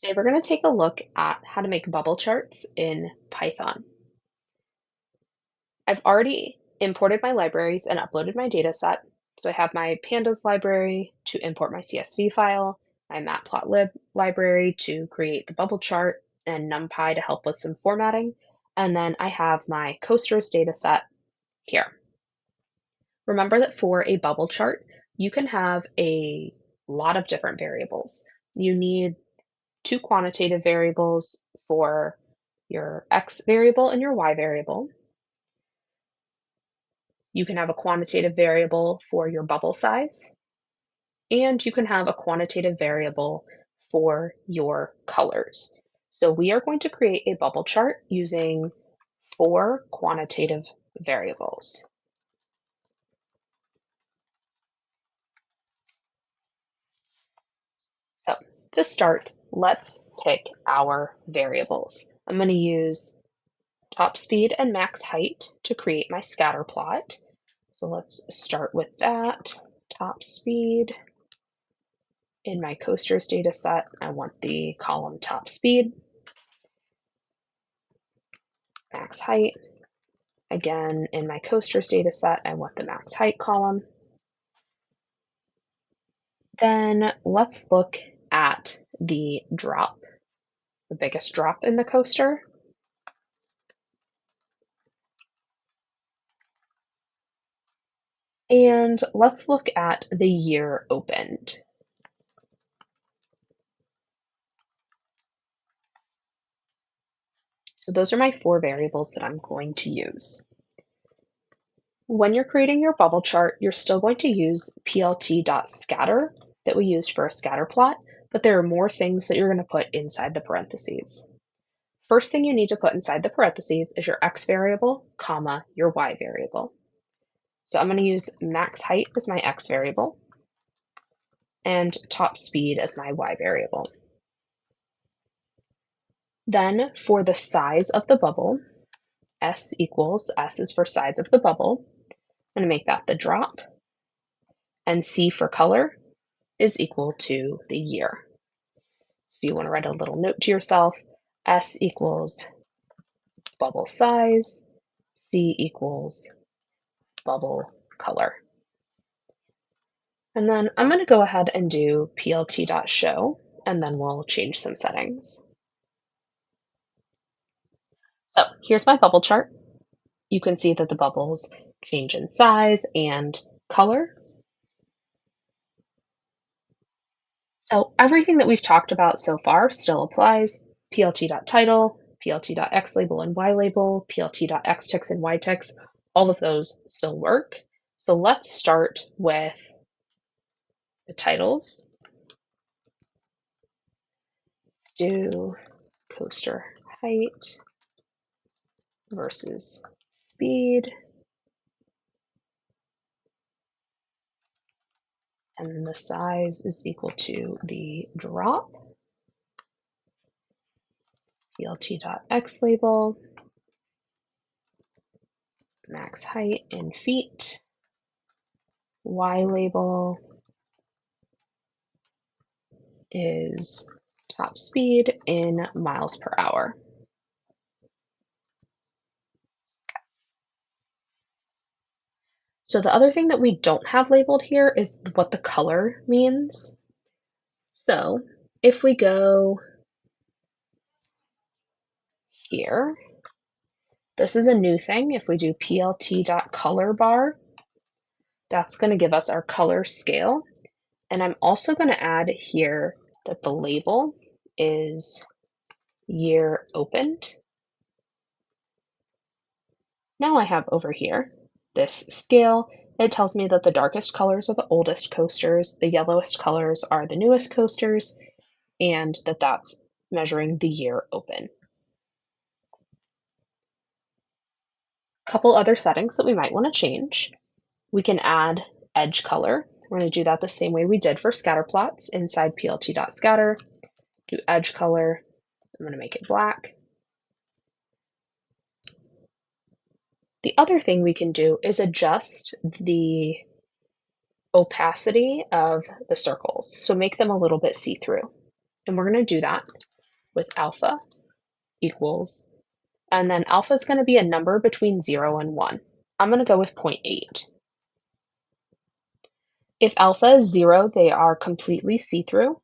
Today we're going to take a look at how to make bubble charts in Python. I've already imported my libraries and uploaded my data set. So I have my pandas library to import my CSV file, my matplotlib library to create the bubble chart, and NumPy to help with some formatting. And then I have my coasters data set here. Remember that for a bubble chart, you can have a lot of different variables. You need two quantitative variables for your x variable and your y variable. You can have a quantitative variable for your bubble size, and you can have a quantitative variable for your colors. So we are going to create a bubble chart using 4 quantitative variables. So to start, let's pick our variables. I'm going to use top speed and max height to create my scatter plot. So let's start with that. Top speed. In my coasters data set, I want the column top speed. Max height. Again, in my coasters data set, I want the max height column. Then let's look at the drop, the biggest drop in the coaster. And let's look at the year opened. So those are my 4 variables that I'm going to use. When you're creating your bubble chart, you're still going to use plt.scatter that we used for a scatter plot, but there are more things that you're going to put inside the parentheses. First thing you need to put inside the parentheses is your x variable, comma, your y variable. So I'm going to use max height as my x variable and top speed as my y variable. Then for the size of the bubble, S is for size of the bubble. I'm going to make that the drop, and C for color is equal to the year. So if you want to write a little note to yourself, S equals bubble size, C equals bubble color. And then I'm going to go ahead and do plt.show, and then we'll change some settings. So here's my bubble chart. You can see that the bubbles change in size and color. So everything that we've talked about so far still applies. plt.title, plt.xlabel and ylabel, plt.xtext and ytext, all of those still work. So let's start with the titles. Let's do coaster height versus speed. And the size is equal to the drop. plt.xlabel, max height in feet, ylabel is top speed in miles per hour. So the other thing that we don't have labeled here is what the color means. So if we go here, this is a new thing. If we do plt.colorbar, that's going to give us our color scale. And I'm also going to add here that the label is year opened. Now I have over here this scale. It tells me that the darkest colors are the oldest coasters, the yellowest colors are the newest coasters, and that that's measuring the year open. A couple other settings that we might want to change. We can add edge color. We're going to do that the same way we did for scatter plots inside plt.scatter. Do edge color. I'm going to make it black. The other thing we can do is adjust the opacity of the circles, so make them a little bit see-through. And we're going to do that with alpha equals, and then alpha is going to be a number between 0 and 1. I'm going to go with 0.8. If alpha is 0, they are completely see-through.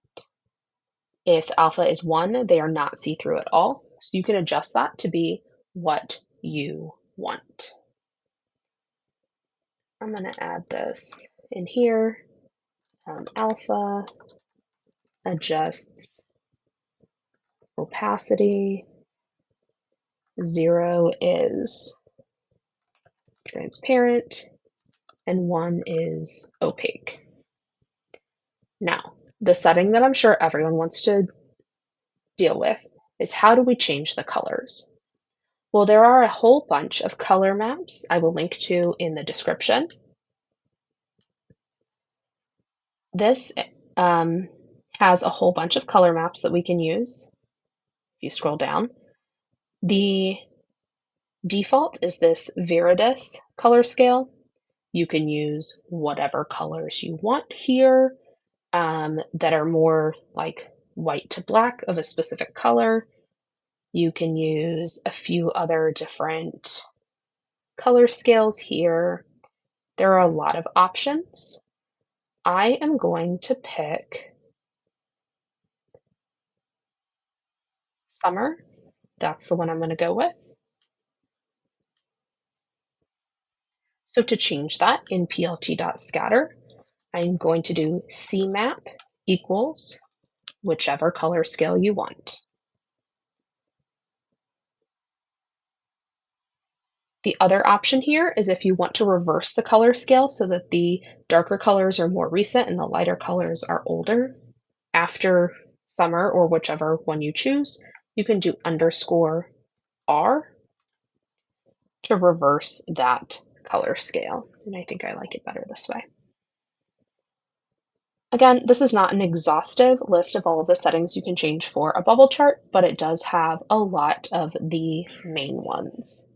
If alpha is 1, they are not see-through at all. So you can adjust that to be what you want. I'm going to add this in here. Alpha adjusts opacity. 0 is transparent, and 1 is opaque. Now, the setting that I'm sure everyone wants to deal with is how do we change the colors? Well, there are a whole bunch of color maps I will link to in the description. This has a whole bunch of color maps that we can use. If you scroll down, the default is this Viridis color scale. You can use whatever colors you want here that are more like white to black of a specific color. You can use a few other different color scales here. There are a lot of options. I am going to pick summer. That's the one I'm going to go with. So to change that in plt.scatter, I'm going to do cmap equals whichever color scale you want. The other option here is if you want to reverse the color scale so that the darker colors are more recent and the lighter colors are older. After summer or whichever one you choose, you can do _R to reverse that color scale. And I think I like it better this way. Again, this is not an exhaustive list of all of the settings you can change for a bubble chart, but it does have a lot of the main ones.